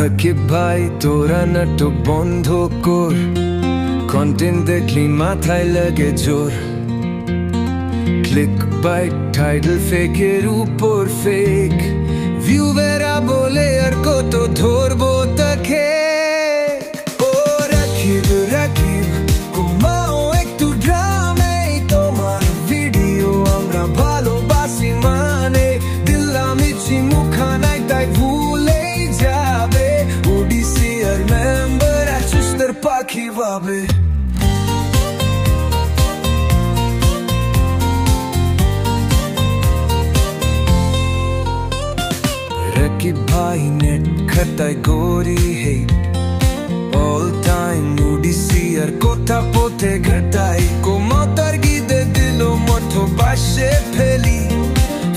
রাকিব ভাই তোরা নাটক বন্ধ কর, কন্টেন্ট দেখলি মাথায় লাগে জোর। ক্লিক বাইট টাইটেল ফেকের উপর ফেক, ভিউয়াররা বলে আর কত ধরবো তাকে। ও রাকিব রাকিব কমাও একটু ড্রামে, তোমার ভিডিও আমরা ভালোবাসি মানে, দিলাম ইচ্ছি মুখানায় তাই ভুলেই যাবে। ওডিসি আর মেম্বার আর সুস্থের পাখি ভাবে। রাকিব ভাই নেট খাতায় গড়ি হেট, অল টাইম ওডিসি আর কথা পথে ঘটাই। কোমতার গিদে দিল মঠ বাসে ফেলি,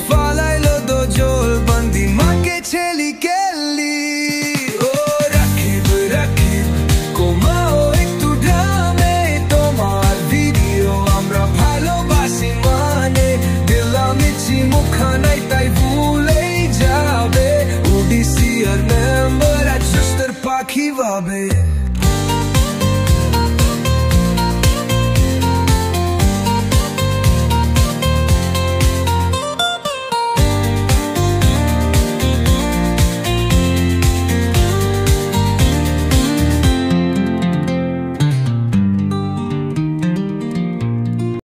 ফালাইলো দো জল বান্দি মাকে ছেলি কেলি। ও রাকিব রাকিব কমাও একটু ড্রামে, তোমার ভিডিও আমরা ভালোবাসি মানে, দিলাম ইচ্ছি মুখানায় তাই ভুল